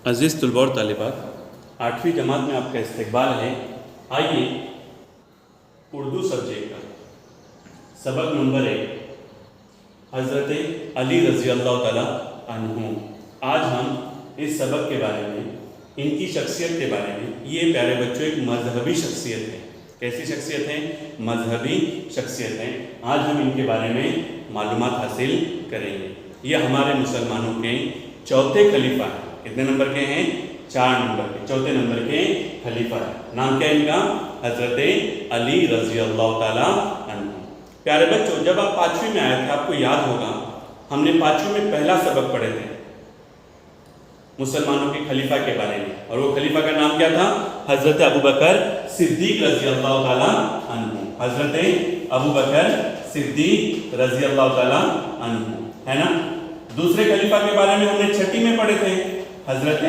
عزیز طلباء اور طالبات، 8ویں جماعت میں آپ کا استقبال ہے۔ آئیے اردو سبجیکٹ کا سبق نمبر 1 حضرت علی رضی اللہ تعالیٰ عنہ۔ آج ہم اس سبق کے بارے میں، ان کی شخصیت کے بارے میں، یہ پیارے بچوں ایک مذہبی شخصیت ہے۔ کیسی شخصیت ہے؟ مذہبی شخصیت ہے۔ آج ہم ان کے بارے میں معلومات حاصل کریں گے۔ یہ ہمارے مسلمانوں کے چوتھے خلیفہ ہیں۔ کتنے نمبر کے ہیں؟ 4 نمبر کے، چوتھے نمبر کے خلیفہ ہیں۔ نام کیا ہے ان کا؟ حضرت علی رضی اللہ تعالیٰ عنہ۔ پیارے بچوں، جب آپ 5ویں میں آئے تھے، آپ کو یاد ہوگا ہم نے 5ویں میں پہلا سبق پڑھے تھے مسلمانوں کے خلیفہ کے بارے میں، اور وہ خلیفہ کا نام کیا تھا؟ حضرت ابوبکر صدیق رضی اللہ تعالیٰ عنہ۔ حضرت ابوبکر صدیق رضی اللہ تعالیٰ عنہ، ہے نا؟ دوسرے خلیفہ کے بارے میں ہم نے 6 میں پڑھے تھے، حضرت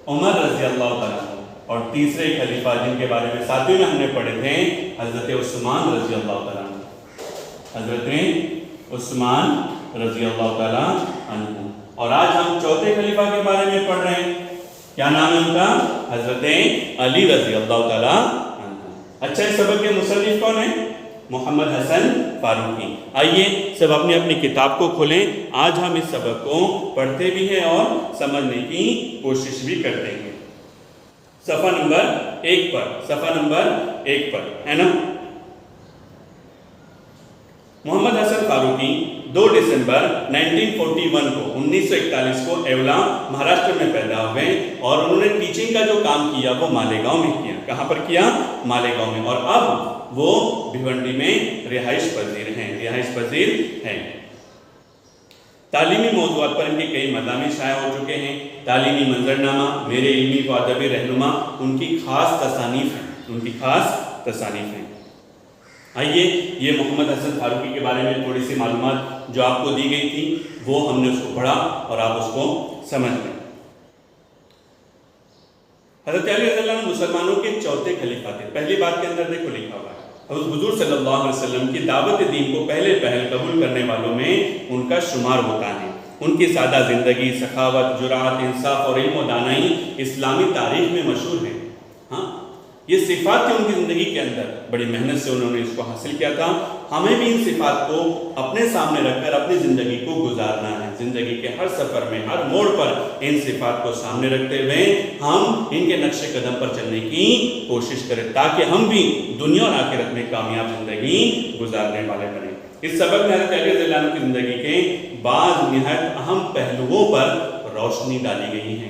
عمر رضی اللہ تعالیٰ عنہ۔ اور تیسرے خلیفہ جن کے بارے میں 7ویں میں ہم نے پڑھے تھے، حضرت عثمان رضی اللہ تعالیٰ عنہ۔ حضرت عثمان رضی اللہ تعالیٰ عنہ۔ اور آج ہم چوتھے خلیفہ کے بارے میں پڑھ رہے ہیں۔ کیا نام ہے ان کا؟ حضرت علی رضی اللہ تعالیٰ عنہ۔ اچھا، اس سبق کے مصنف کون ہیں؟ محمد حسن فاروقی۔ آئیے سب اپنی اپنی کتاب کو کھولیں۔ آج ہم اس سبق کو پڑھتے بھی ہیں اور سمجھنے کی کوشش بھی کرتے ہیں۔ صفحہ نمبر 1 پر، صفحہ نمبر 1 پر، ہے نا؟ محمد حسن فاروقی 2 دسمبر 1941 کو ایولا مہاراشٹر میں پیدا ہوئے، اور انہوں نے ٹیچنگ کا جو کام کیا وہ مالیگاؤں میں کیا۔ کہاں پر کیا؟ مالیگاؤں میں۔ اور اب وہ بھیونڈی میں رہائش پذیر ہیں۔ تعلیمی موضوعات پر ان کے کئی مضامین شائع ہو چکے ہیں۔ تعلیمی منظرنامہ، میرے علمی و ادبی رہنما ان کی خاص تصانیف ہیں۔ آئیے یہ محمد حسن فاروقی کے بارے میں تھوڑی سی معلومات جو آپ کو دی گئی تھی، وہ ہم نے اس کو پڑھا اور آپ اس کو سمجھ لیں۔ حضرت علی رضی اللہ عنہ مسلمانوں کے چوتھے خلیفہ تھے۔ پہلی بات کے اندر دیکھو لکھا ہوا ہے، حضور صلی اللہ علیہ وسلم کی دعوت دین کو پہلے پہل قبول کرنے والوں میں ان کا شمار ہوتا ہے۔ ان کی سادہ زندگی، سخاوت، جرأت، انصاف اور علم و دانائی اسلامی تاریخ میں مشہور ہے۔ ہاں، یہ صفات تھی ان کی زندگی کے اندر، بڑی محنت سے انہوں نے اس کو حاصل کیا تھا۔ ہمیں بھی ان صفات کو اپنے سامنے رکھ کر اپنی زندگی کو گزارنا ہے۔ زندگی کے ہر سفر میں، ہر موڑ پر ان صفات کو سامنے رکھتے ہوئے ہم ان کے نقش قدم پر چلنے کی کوشش کریں، تاکہ ہم بھی دنیا اور آخرت میں کامیاب زندگی گزارنے والے بنیں۔ اس سبق میں حضرت علی رضی اللہ عنہ کی زندگی کے بعض نہایت اہم پہلوؤں پر روشنی ڈالی گئی ہے۔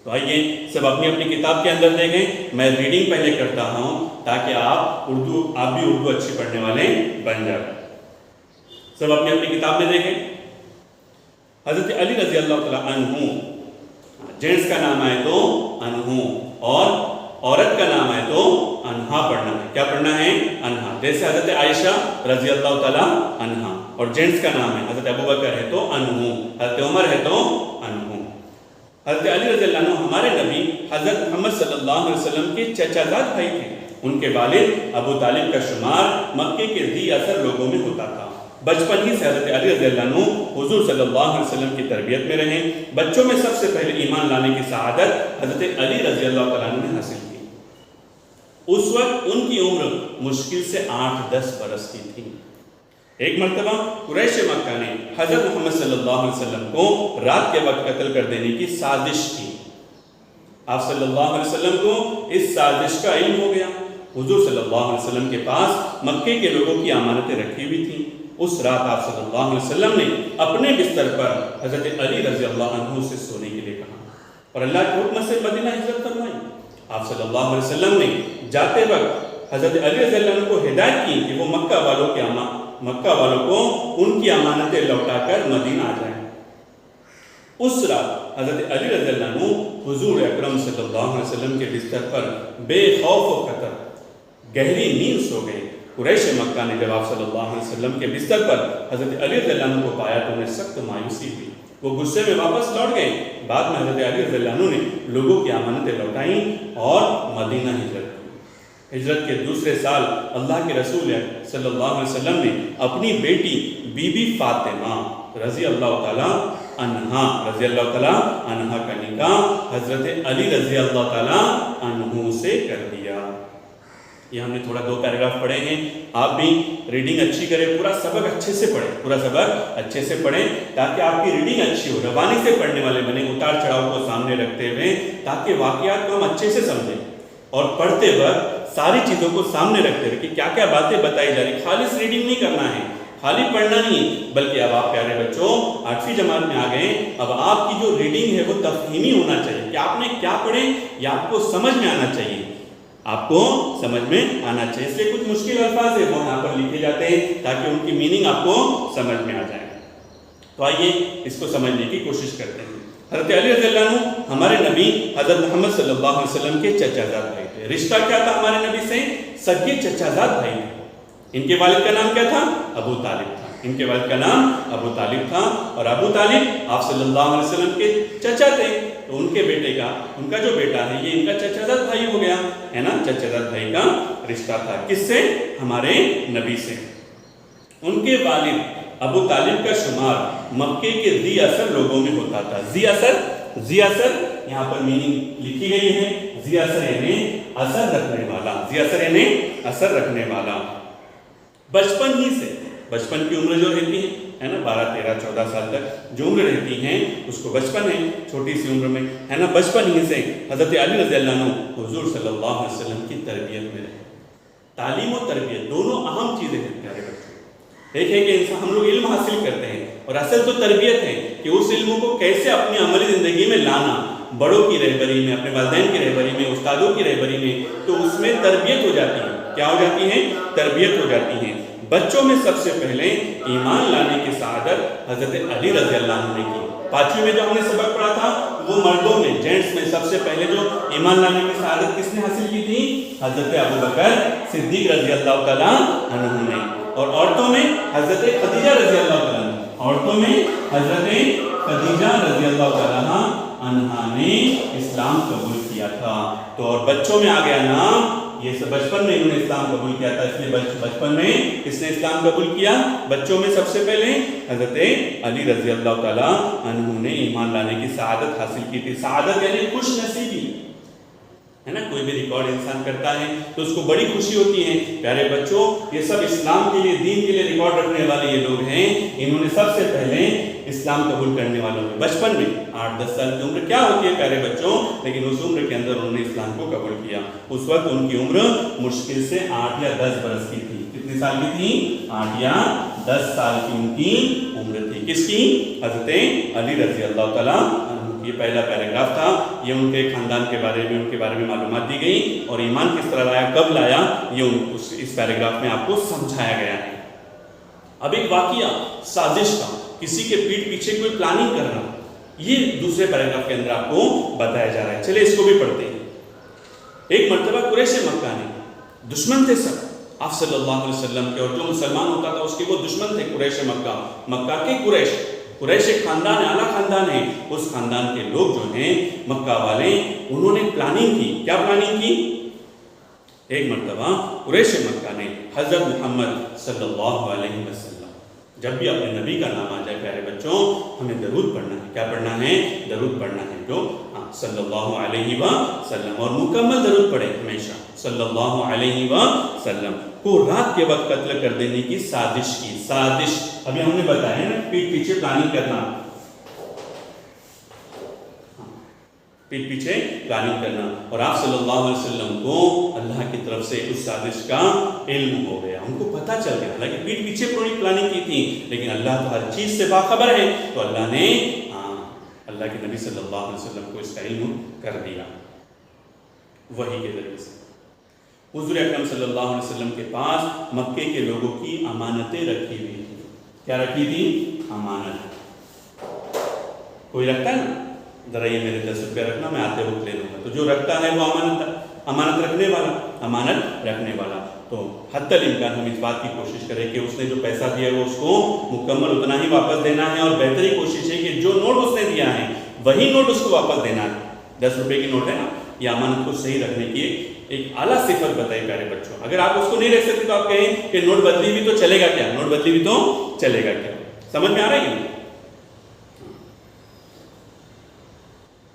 تو آئیے سب اپنی اپنی کتاب کے اندر دیکھیں۔ میں ریڈنگ پہلے کرتا ہوں تاکہ آپ بھی اردو اچھی پڑھنے والے بن جائیں۔ سب اپنی اپنی کتاب میں دیکھیں۔ حضرت علی رضی اللہ تعالیٰ عنہ، جینٹس کا نام آئے تو عنہ، اور عورت کا نام آئے تو عنہا پڑھنا ہے۔ کیا پڑھنا ہے؟ عنہا۔ جیسے حضرت عائشہ رضی اللہ تعالیٰ عنہا، اور جینٹس کا نام ہے حضرت ابوبکر ہے تو عنہ، حضرت عمر ہے تو عنہ۔ حضرت علی رضی اللہ عنہ ہمارے نبی حضرت محمد صلی اللہ علیہ وسلم کے چچا زاد بھائی تھے۔ ان کے والد ابو طالب کا شمار مکے کے ذی اثر لوگوں میں ہوتا تھا۔ بچپن ہی سے حضرت علی رضی اللہ عنہ حضور صلی اللہ علیہ وسلم کی تربیت میں رہے۔ بچوں میں سب سے پہلے ایمان لانے کی سعادت حضرت علی رضی اللہ تعالیٰ عنہ نے حاصل کی۔ اس وقت ان کی عمر مشکل سے 8-10 برس کی تھی۔ ایک مرتبہ قریش مکہ نے حضرت محمد صلی اللہ علیہ وسلم کو رات کے وقت قتل کر دینے کی سازش کی۔ آپ صلی اللہ علیہ وسلم کو اس سازش کا علم ہو گیا۔ حضور صلی اللہ علیہ وسلم کے پاس مکے کے لوگوں کی امانتیں رکھی ہوئی تھیں۔ اس رات آپ صلی اللہ علیہ وسلم نے اپنے بستر پر حضرت علی رضی اللہ عنہ سے سونے کے لیے کہا، اور اللہ کے حکم سے مدینہ ہجرت فرمائی۔ آپ صلی اللہ علیہ وسلم نے جاتے وقت حضرت علی رضی اللہ عنہ کو ہدایت کی کہ وہ مکہ والوں کو ان کی امانتیں لوٹا کر مدینہ آ جائیں۔ اس رات حضرت علی رضی اللہ عنہ حضور اکرم صلی اللہ علیہ وسلم کے بستر پر بے خوف و خطر گہری نیند سو گئے۔ قریش مکہ نے جب آپ صلی اللہ علیہ وسلم کے بستر پر حضرت علی رضی اللہ عنہ کو پایا تو انہیں سخت مایوسی ہوئی۔ وہ غصے میں واپس لوٹ گئے۔ بعد میں حضرت علی رضی اللہ عنہ نے لوگوں کی امانتیں لوٹائیں اور مدینہ ہجرت کی۔ ہجرت کے دوسرے سال اللہ کے رسول صلی اللہ علیہ وسلم نے اپنی بیٹی بی بی فاطمہ رضی اللہ تعالیٰ عنہا رضی اللہ تعالیٰ عنہا کا نکاح حضرت علی رضی اللہ تعالیٰ عنہ سے کر دیا۔ یہ ہم نے تھوڑا 2 پیراگراف پڑھے ہیں، آپ بھی ریڈنگ اچھی کریں، پورا سبق اچھے سے پڑھیں، پورا سبق اچھے سے پڑھیں تاکہ آپ کی ریڈنگ اچھی ہو، روانی سے پڑھنے والے بنے، اتار چڑھاؤ کو سامنے رکھتے ہوئے، تاکہ واقعات کو ہم اچھے سے سمجھیں اور پڑھتے وقت ساری چیزوں کو سامنے رکھتے ہوئے کہ کیا کیا باتیں بتائی جا رہی۔ خالص ریڈنگ نہیں کرنا ہے، خالی پڑھنا نہیں، بلکہ اب آپ پیارے بچوں 8ویں جماعت میں آ گئے، اب آپ کی جو ریڈنگ ہے وہ تفہیمی ہونا چاہیے کہ آپ نے کیا پڑھے یا آپ کو سمجھ میں آنا چاہیے، آپ کو سمجھ میں آنا چاہیے۔ اس لیے کچھ مشکل الفاظ ہیں وہ یہاں پر لکھے جاتے ہیں تاکہ ان کی میننگ آپ کو سمجھ میں آ جائے۔ تو آئیے اس کو سمجھنے کی کوشش کرتے ہیں۔ حضرت علی رضی اللہ عنہ ہمارے نبی حضرت محمد صلی اللہ علیہ وسلم کے چچا زاد بھائی تھے۔ رشتہ کیا تھا ہمارے نبی سے؟ سگے چچا زاد بھائی تھے۔ ان کے والد کا نام کیا تھا؟ ابو طالب تھا۔ ان کے والد کا نام ابو طالب تھا، اور ابو طالب آپ صلی اللہ علیہ وسلم کے چچا تھے، تو ان کے بیٹے کا، ان کا جو بیٹا ہے یہ ان کا چچا زاد بھائی ہو گیا ہے نا، چچا زاد بھائی کا رشتہ تھا۔ کس سے؟ ہمارے نبی سے۔ ان کے والد ابو طالب کا شمار مکے کے ذی اثر لوگوں میں ہوتا تھا۔ ذی اثر یہاں پر میننگ لکھی گئی ہے، ذی اثر یعنی اثر رکھنے والا، ذی اثر یعنی اثر رکھنے والا۔ بچپن ہی سے، بچپن کی عمر جو رہتی ہے نا 12 13 14 سال تک جو عمر رہتی ہے اس کو بچپن ہے، چھوٹی سی عمر میں ہے نا، بچپن ہی سے حضرت علی رضی اللہ عنہ حضور صلی اللہ علیہ وسلم کی تربیت میں رہے۔ تعلیم و تربیت دونوں اہم چیزیں ہیں پیارے بچوں۔ دیکھیں کہ انسان، ہم لوگ علم حاصل کرتے ہیں اور اصل تو تربیت ہے کہ اس علم کو کیسے اپنی عملی زندگی میں لانا، بڑوں کی رہبری میں، اپنے والدین کی رہبری میں، استادوں کی رہبری میں، تو اس میں تربیت ہو جاتی ہے۔ کیا ہو جاتی ہے؟ تربیت ہو جاتی ہے۔ بچوں میں سب سے پہلے ایمان لانے کی سعادت حضرت علی رضی اللہ عنہ نے کی۔ 5ویں میں جو ہم نے سبق پڑھا تھا وہ مردوں میں، جینٹس میں سب سے پہلے جو ایمان لانے کی سعادت کس نے حاصل کی تھی؟ حضرت ابو بکر صدیق رضی اللہ تعالیٰ عنہ نے۔ اور عورتوں میں حضرت خدیجہ رضی اللہ تعالیٰ عنہ، عورتوں میں حضرت خدیجہ رضی اللہ تعالیٰ عنہ نے اسلام قبول کیا تھا۔ تو اور بچوں میں آ گیا نام، یہ سب بچپن میں انہوں نے اسلام قبول کیا تھا، اس لیے بچپن میں کس نے اسلام قبول کیا؟ بچوں میں سب سے پہلے حضرت علی رضی اللہ تعالیٰ عنہ نے ایمان لانے کی سعادت حاصل کی تھی۔ سعادت یعنی خوش نصیبی ہے نا، کوئی بھی ریکارڈ انسان کرتا ہے تو اس کو بڑی خوشی ہوتی ہے۔ پیارے بچوں، یہ سب اسلام کے لیے، دین کے لیے ریکارڈ رکھنے والے یہ لوگ ہیں، انہوں نے سب سے پہلے اسلام قبول کرنے والوں میں بچپن میں 8-10 سال کی عمر کیا ہوتی ہے پیارے بچوں، لیکن اس عمر کے اندر انہوں نے اسلام کو قبول کیا۔ اس وقت ان کی عمر مشکل سے 8 یا 10 برس کی تھی۔ کتنے سال کی تھی؟ 8 یا 10 سال کی ان کی عمر تھی۔ کس کی؟ حضرت علی رضی اللہ تعالیٰ عنہ۔ یہ پہلا پیراگراف تھا، یہ ان کے خاندان کے بارے میں، ان کے بارے میں معلومات دی گئی، اور ایمان کس طرح لایا، کب لایا، یہ اس پیراگراف میں آپ کو سمجھایا گیا ہے۔ اب ایک واقعہ سازش کا، کسی کے پیٹ پیچھے کوئی پلاننگ کر رہا، یہ دوسرے پیراگراف کے اندر آپ کو بتایا جا رہا ہے۔ چلے اس کو بھی پڑھتے ہیں۔ ایک مرتبہ قریش مکہ نے، دشمن تھے سب آپ صلی اللہ علیہ وسلم کے، اور جو مسلمان ہوتا تھا اس کے وہ دشمن تھے قریش مکہ، مکہ کے قریش ایک خاندان ہے، اعلیٰ خاندان ہے۔ اس خاندان کے لوگ جو ہیں مکہ والے، انہوں نے پلاننگ کی۔ کیا پلاننگ کی؟ ایک مرتبہ قریش مکہ نے حضرت محمد صلی اللہ علیہ وسلم، جب بھی اپنے نبی کا نام آ جائے پیارے بچوں، ہمیں درود پڑھنا ہے۔ کیا پڑھنا ہے؟ درود پڑھنا ہے، جو صلی اللہ علیہ وسلم، اور مکمل درود پڑھیں ہمیشہ، صلی اللہ علیہ وسلم کو رات کے وقت قتل کر دینے کی سازش کی۔ سازش ابھی ہم نے بتایا نا، پیٹ پیچھے پلاننگ کرنا، پیٹ پیچھے پلاننگ کرنا، اور آپ صلی اللہ علیہ وسلم کو اللہ کی طرف سے اس سازش کا علم ہو گیا، ان کو پتہ چل گیا۔ حالانکہ پیٹ پیچھے پوری پلاننگ کی تھی، لیکن اللہ تو ہر چیز سے باخبر ہے، تو اللہ نے اللہ کے نبی صلی اللہ علیہ وسلم کو اس کا علم کر دیا وحی کے ذریعے سے۔ حضور اکرم صلی اللہ علیہ وسلم کے پاس مکے کے لوگوں کی امانتیں رکھی ہوئی تھی۔ کیا رکھی تھی؟ امانت۔ کوئی رکھتا ہے نا، ذرا یہ میرے 10 روپے رکھنا، میں آتے وقت لے لوں گا، تو جو رکھتا ہے وہ امانت رکھنے والا۔ تو حتی الامکان ہم اس بات کی کوشش کریں کہ اس نے جو پیسہ دیا ہے وہ اس کو مکمل اتنا ہی واپس دینا ہے، اور بہتری کوشش ہے کہ جو نوٹ اس نے دیا ہے وہی نوٹ اس کو واپس دینا ہے۔ 10 روپے کی نوٹ ہے نا، یہ امانت کو صحیح رکھنے کی ایک اعلیٰ صفت بتائی پیارے بچوں۔ اگر آپ اس کو نہیں رکھ سکتے تو آپ کہیں کہ نوٹ بدلی بھی تو چلے گا کیا، نوٹ بدلی بھی تو چلے گا کیا؟ سمجھ میں آ رہا ہے کہ نہیں؟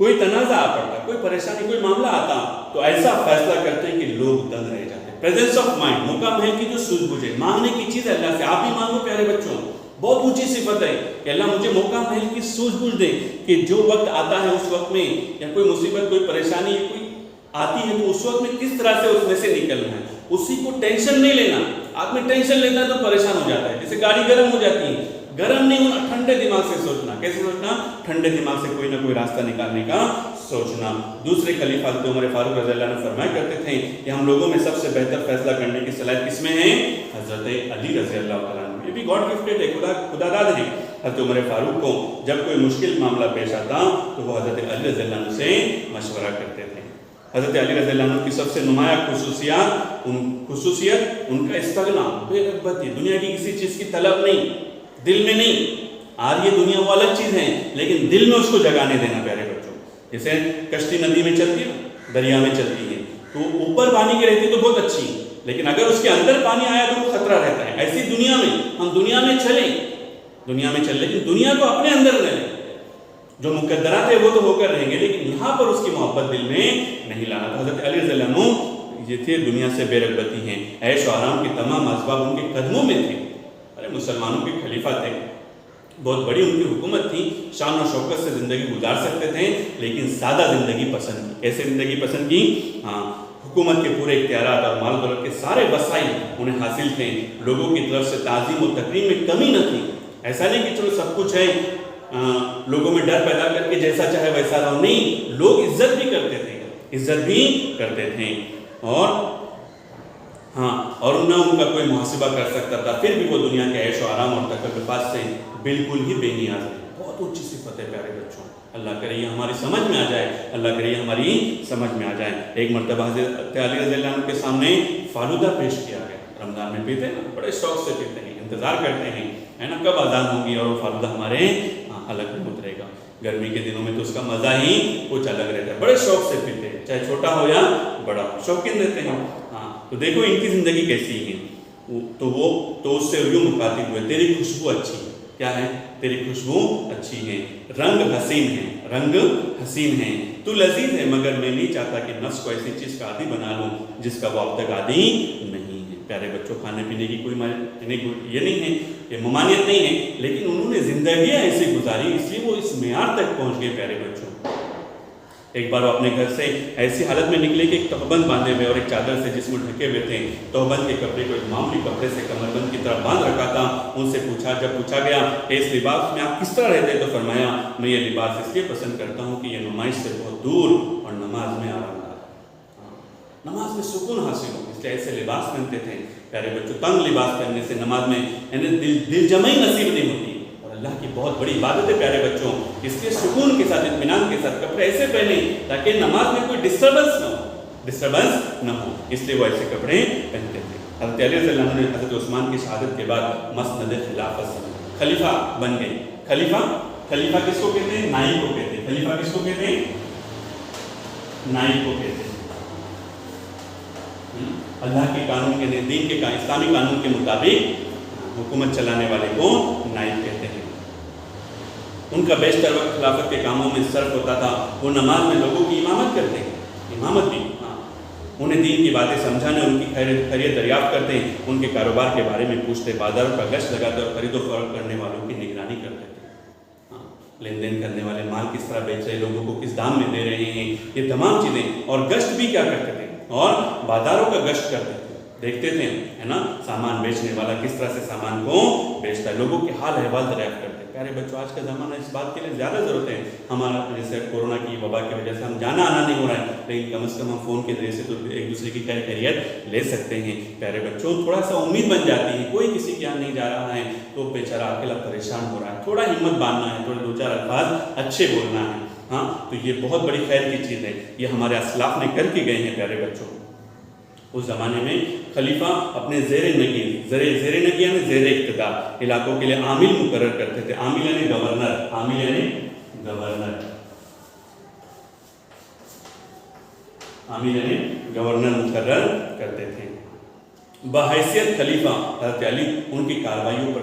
کوئی تنازع آ پڑتا، کوئی پریشانی، کوئی معاملہ آتا تو ایسا فیصلہ کرتے ہیں کہ لوگ دنگ رہ جاتے ہیں۔ پریزنس آف مائنڈ، موقع محل کی جو سوجھ بوجھ ہے، مانگنے کی چیز اللہ سے، آپ بھی مانگو پیارے بچوں، بہت اونچی صفت ہے کہ اللہ مجھے موقع محل کی سوجھ بوجھ دے کہ جو وقت آتا ہے اس وقت میں یا کوئی مصیبت، کوئی پریشانی یا کوئی آتی ہے تو اس وقت میں کس طرح سے اس میں سے نکلنا ہے، اسی کو ٹینشن نہیں لینا۔ آدمی ٹینشن لیتا ہے تو پریشان ہو جاتا ہے، جیسے گاڑی گرم ہو جاتی ہے، گرم نہیں ہونا، ٹھنڈے دماغ سے سوچنا۔ کیسے سوچنا؟ ٹھنڈے دماغ سے کوئی نہ کوئی راستہ نکالنے کا سوچنا۔ دوسرے خلیفہ حضرت عمر فاروق رضی اللہ عنہ فرمایا کرتے تھے کہ ہم لوگوں میں سب سے بہتر فیصلہ کرنے کی صلاحیت کس میں ہے؟ حضرت علی رضی اللہ تعالیٰ عنہ۔ یہ بھی گاڈ گفٹڈ ہے، خدا داد ہے۔ حضرت عمر فاروق کو جب کوئی مشکل معاملہ پیش آتا تو وہ حضرت علی رضی اللہ عنہ سے مشورہ کرتے تھے۔ حضرت علی رضی اللہ عنہ کی سب سے نمایاں خصوصیت ان کا استغنا، بے رغبتی، دنیا کی کسی چیز کی طلب نہیں، دل میں نہیں۔ آج یہ دنیا وہ الگ چیز ہے لیکن دل میں اس کو جگانے دینا پیارے بچوں۔ جیسے کشتی ندی میں چلتی ہے، دریا میں چلتی ہے تو اوپر پانی کی رہتی تو بہت اچھی، لیکن اگر اس کے اندر پانی آیا تو وہ خطرہ رہتا ہے۔ ایسی دنیا میں ہم دنیا میں چلیں لیکن دنیا کو اپنے اندر نہ لیں۔ جو مقدرات ہے وہ تو ہو کر رہیں گے لیکن یہاں پر اس کی محبت دل میں نہیں لانا۔ تو حضرت علی رضی اللہ عنہ یہ تھے دنیا سے بے رغبتی ہیں، عیش و آرام کے تمام اسباب ان کے قدموں میں تھے۔ ارے مسلمانوں کے خلیفہ تھے، بہت بڑی ان کی حکومت تھی، شان و شوکت سے زندگی گزار سکتے تھے لیکن سادہ زندگی پسند کی۔ کیسے زندگی پسند کی؟ حکومت کے پورے اختیارات اور مال دولت کے سارے وسائل انہیں حاصل تھے، لوگوں کی طرف سے تعظیم و تکریم میں کمی نہ تھی۔ ایسا نہیں کہ چلو سب کچھ ہے، لوگوں میں ڈر پیدا کر کے جیسا چاہے ویسا رہو، نہیں، لوگ عزت بھی کرتے تھے اور نہ ان کا کوئی محاسبہ کر سکتا تھا، پھر بھی وہ دنیا کے عیش و آرام اور تکلفات سے بالکل ہی بے نیاز ہے۔ بہت اونچی صفت ہے پیارے بچوں، اللہ کرے یہ ہماری سمجھ میں آ جائے، اللہ کرے یہ ہماری سمجھ میں آ جائے۔ ایک مرتبہ حضرت علی رضی اللہ عنہ کے سامنے فالودہ پیش کیا گیا، رمضان میں پیتے ہیں نا، بڑے شوق سے پیتے ہیں، انتظار کرتے ہیں ہے نا کب اذان ہوگی اور وہ فالودہ ہمارے حلق میں اترے گا۔ گرمی کے دنوں میں تو اس کا مزہ ہی کچھ الگ رہتا ہے، بڑے شوق سے پیتے ہیں، چاہے چھوٹا ہو یا بڑا ہو، شوقین رہتے ہیں۔ تو دیکھو ان کی زندگی کیسی ہے، تو اس سے یوں مخاطب ہوئے، تیری خوشبو اچھی ہے، کیا ہے؟ تیری خوشبو اچھی ہے، رنگ حسین ہے، تو لذیذ ہے، مگر میں نہیں چاہتا کہ نفس کو ایسی چیز کا عادی بنا لوں جس کا وہ اب تک عادی نہیں ہے۔ پیارے بچوں، کھانے پینے کی کوئی یہ نہیں ہے، یہ ممانعت نہیں ہے، لیکن انہوں نے زندگیاں ایسی گزاری اس لیے وہ اس معیار تک پہنچ گئے۔ پیارے بچوں، ایک بار وہ اپنے گھر سے ایسی حالت میں نکلے کہ ایک تہبند باندھے ہوئے اور ایک چادر سے جسم ڈھکے ہوئے تھے، تہبند کے کپڑے کو ایک معمولی کپڑے سے کمر بند کی طرح باندھ رکھا تھا۔ ان سے جب پوچھا گیا کہ اس لباس میں آپ کس طرح رہتے ہیں، تو فرمایا میں یہ لباس اس لیے پسند کرتا ہوں کہ یہ نمائش سے بہت دور اور نماز میں آرام دہ، نماز میں سکون حاصل ہو، اس لیے ایسے لباس پہنتے تھے۔ پیارے بچوں، تنگ لباس پہننے سے نماز میں دل جمعی نصیب نہیں ہوتی، اللہ کی بہت بڑی عبادت ہے پیارے بچوں، اس لیے سکون کے ساتھ، اطمینان کے ساتھ کپڑے ایسے پہنے تاکہ نماز میں کوئی ڈسٹربنس نہ ہو، اس لیے وہ ایسے کپڑے پہنتے تھے۔ حضرت علی رضی اللہ عنہ نے حضرت عثمان کی شہادت کے بعد مسند خلافت سے خلیفہ بن گئے۔ خلیفہ کس کو کہتے ہیں؟ نائب کو کہتے ہیں۔ خلیفہ کس کو کہتے ہیں؟ نائب کو کہتے ہیں۔ اللہ کے قانون کے دین کے اسلامی قانون کے مطابق حکومت چلانے والے کو نائب کہتے ہیں۔ ان کا بیشتر وقت خلافت کے کاموں میں صرف ہوتا تھا، وہ نماز میں لوگوں کی امامت کرتے ہیں، امامت بھی، انہیں دین کی باتیں سمجھانے، ان کی خیریت دریافت کرتے ہیں، ان کے کاروبار کے بارے میں پوچھتے، بازاروں کا گشت لگاتے اور خرید و فروخت کرنے والوں کی نگرانی کرتے تھے، لین دین کرنے والے مال کس طرح بیچ رہے، لوگوں کو کس دام میں دے رہے ہیں، یہ تمام چیزیں، اور گشت بھی کیا کرتے تھے، اور بازاروں کا گشت کرتے تھے، دیکھتے تھے ہے نا سامان بیچنے والا کس طرح سے سامان کو بیچتا ہے، لوگوں کے حال احوال دریافت کرتے ہیں۔ پیارے بچوں، آج کا زمانہ اس بات کے لیے زیادہ ضرورت ہے، ہمارا جیسے کورونا کی وبا کی وجہ سے ہم جانا آنا نہیں ہو رہا ہے، لیکن کم از کم ہم فون کے ذریعے سے تو ایک دوسرے کی خیریت لے سکتے ہیں۔ پیارے بچوں، تھوڑا سا امید بن جاتی ہے، کوئی کسی کے یہاں نہیں جا رہا ہے تو بیچارہ اکیلا پریشان ہو رہا ہے، تھوڑا ہمت باندھنا ہے، تھوڑے دو چار الفاظ اچھے بولنا ہے، تو یہ بہت بڑی خیر کی چیز ہے، یہ ہمارے اسلاف نے کر کے گئے ہیں۔ پیارے بچوں، اس زمانے میں خلیفہ اپنے زیر نگی یعنی زیر اقتدار علاقوں کے لیے عامل مقرر کرتے تھے، عامل یعنی گورنر مقرر کرتے تھے۔ بحیثیت خلیفہ حضرت علی ان کی کارروائیوں پر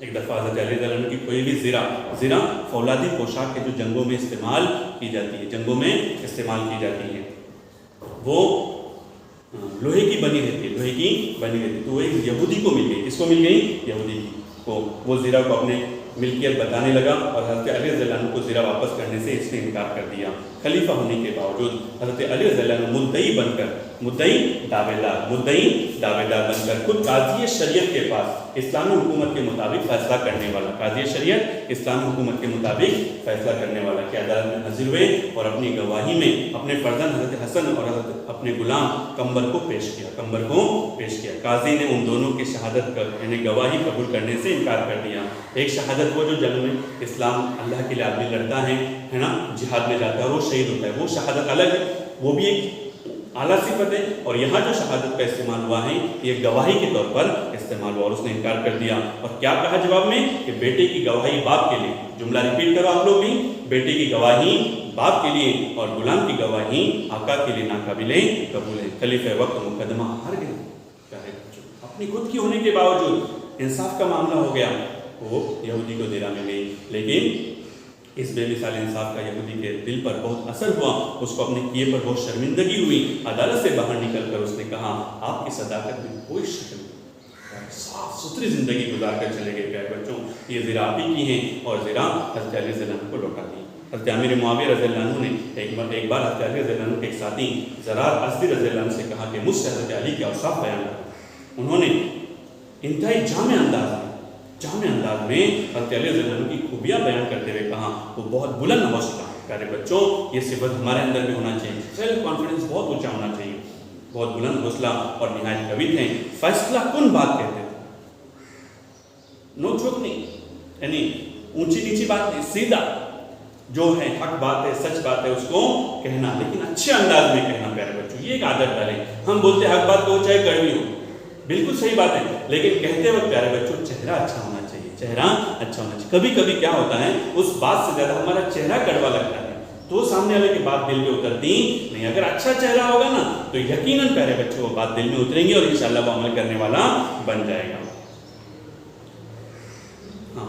ایک دفعہ حضرت علی رضی اللہ عنہ کی کوئی بھی زرہ فولادی پوشاک کے جو جنگوں میں استعمال کی جاتی ہے، وہ لوہے کی بنی رہتی ہے، تو وہ ایک یہودی کو مل گئی. کس کو مل گئی؟ یہودی کو. وہ زرہ کو اپنے ملکیت بتانے لگا اور حضرت علی رضی اللہ عنہ کو زرہ واپس کرنے سے اس نے انکار کر دیا. خلیفہ ہونے کے باوجود حضرت علی رضی اللہ عنہ مدعی دعوے دار بن کر خود قاضی شریعت کے پاس اسلامی حکومت کے مطابق فیصلہ کرنے والا کہ عدالت میں حاضر ہوئے اور اپنی گواہی میں اپنے فرزند حضرت حسن اور حضرت اپنے غلام قمبر کو پیش کیا. قاضی نے ان دونوں کی شہادت یعنی گواہی قبول کرنے سے انکار کر دیا. ایک شہادت وہ جو جنگ میں اسلام اللہ کے لیے آدمی لڑتا ہے نا، جہاد میں جاتا ہے، وہ شہید ہوتا ہے، وہ شہادت الگ ہے، وہ بھی ایک اعلیٰ صفت ہے. اور یہاں جو شہادت کا استعمال ہوا ہے یہ گواہی کے طور پر استعمال ہوا اور اس نے انکار کر دیا. اور کیا کہا جواب میں کہ بیٹے کی گواہی باپ کے لیے، جملہ ریپیٹ کرو آپ لوگ بھی، بیٹے کی گواہی باپ کے لیے اور غلام کی گواہی آقا کے لیے ناقابل قبول ہے. خلیفہ وقت مقدمہ ہار گئے، اپنی خود کی ہونے کے باوجود انصاف کا معاملہ ہو گیا، وہ یہودی کو دیرا میں گئی. لیکن اس بے مثال انصاف کا یہودی کے دل پر بہت اثر ہوا، اس کو اپنے کیے پر بہت شرمندگی ہوئی. عدالت سے باہر نکل کر اس نے کہا آپ کی صداقت میں کوئی شک نہیں، صاف ستھری زندگی گزار کر چلے گئے. پیارے بچوں، یہ زرہ آپ ہی کی ہیں اور زرہ حضرت علی رضی اللہ عنہ کو لوٹا دی. حضرت امیر معاویہ رضی اللہ عنہ نے ایک بار حضرت علی رضی اللہ عنہ کے ایک ساتھی زرار ازدی رضی اللہ عنہ سے کہا کہ مجھ سے حضرت علی کے اوصاف بیان کرو. انہوں نے انتہائی جامع انداز میں حضرت علی رضی اللہ عنہ کی خوبیاں بیان کرتے ہوئے کہا وہ بہت بلند حوصلہ. پیارے بچوں، یہ صفت ہمارے اندر بھی ہونا چاہیے. سیلف کانفیڈنس بہت اونچا ہونا چاہیے. بہت بلند حوصلہ اور نہایت قوی تھے. فیصلہ کن بات کہتے تھے، نوک جھوک نہیں، یعنی اونچی نیچی بات نہیں، سیدھا جو ہے حق بات ہے، سچ بات ہے اس کو کہنا، لیکن اچھے انداز میں کہنا. پیارے بچوں، یہ ایک عادت ڈالیں. ہم بولتے حق بات کو چاہے کڑوی ہو، بالکل صحیح بات ہے، لیکن کہتے وقت پیارے بچوں چہرہ اچھا ہونا چاہیے. کبھی کبھی کیا ہوتا ہے اس بات سے زیادہ ہمارا چہرہ کڑوا لگتا ہے تو سامنے والے کی بات دل میں اترتی نہیں. اگر اچھا چہرہ ہوگا نا تو یقیناً پیارے بچوں وہ بات دل میں اتریں گی اور انشاءاللہ وہ عمل کرنے والا بن جائے گا.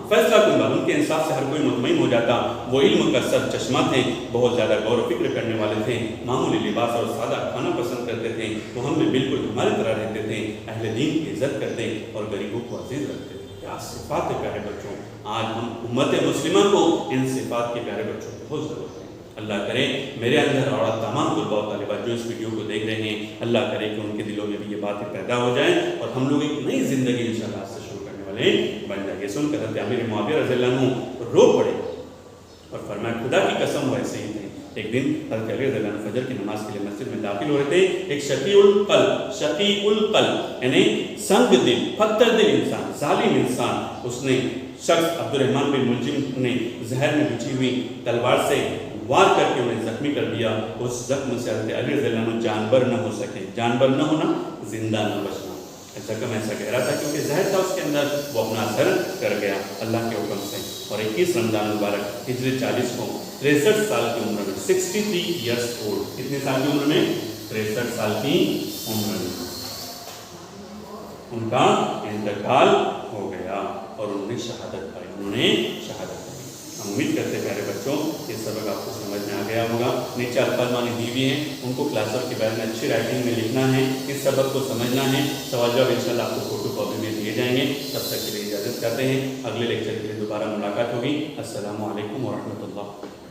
فیصلہ کن بات، ان کے انصاف سے ہر کوئی مطمئن ہو جاتا. وہ علم کا سر چشمہ تھے، بہت زیادہ غور و فکر کرنے والے تھے، معمولی لباس اور سادہ کھانا پسند کرتے تھے. وہ ہم میں بالکل ہماری طرح رہتے تھے، اہل دین کی عزت کرتے اور غریبوں کو عزیز رکھتے تھے. کیا صفات ہے پیارے بچوں. آج ہم امت مسلمہ کو ان صفات کے پیارے بچوں کی بہت ضرورت ہے. اللہ کرے میرے اندر اور تمام طلباء و طالبات جو اس ویڈیو کو دیکھ رہے ہیں، اللہ کرے کہ ان کے دلوں میں بھی یہ باتیں پیدا ہو جائیں اور ہم لوگ ایک نئی زندگی انشاءاللہ آج سے شروع کرنے والے بن جائیں گے. سن کر حضرت امیر معاویہ رضی اللہ عنہ رو پڑے اور فرمایا خدا کی قسم وہ ایسے ہی تھے. ایک دن حضرت علی رضی اللہ عنہ فجر کی نماز کے لیے مسجد میں داخل ہو رہے تھے. ایک شقیع القلب یعنی سنگ دل، پتھر دل انسان، ظالم انسان، اس نے شخص عبد الرحمن بن ملجم نے زہر میں بچھی ہوئی تلوار سے وار کر کے انہیں زخمی کر دیا. اس زخم سے حضرت علی رضی اللہ عنہ جانبر نہ ہو سکے. جانبر نہ ہونا، زندہ نہ بچنا. زخم ایسا گہرا تھا کیونکہ زہر تھا اس کے اندر، وہ اپنا اثر کر گیا اللہ کے حکم سے. اور 21 رمضان مبارک ہجری 40 کو 63 سال کی عمر میں 63 ایئرس اولڈ، کتنے سال کی عمر میں؟ 63 سال کی عمر میں ان کا انتقال ہو گیا اور انہوں نے شہادت پائی. ہم امید کرتے پیارے بچوں یہ سبق آپ کو سمجھ میں آ گیا ہوگا. نیچے الفاظ معنی دی ہوئی ہیں، ان کو کلاس ورک کے بارے میں اچھی رائٹنگ میں لکھنا ہے، اس سبق کو سمجھنا ہے. سوال جواب انشاءاللہ آپ کو فوٹو کاپی میں دیے جائیں گے. تب تک کے لیے اجازت کرتے ہیں، اگلے لیکچر کے لیے دوبارہ ملاقات ہوگی. السلام علیکم ورحمۃ اللہ.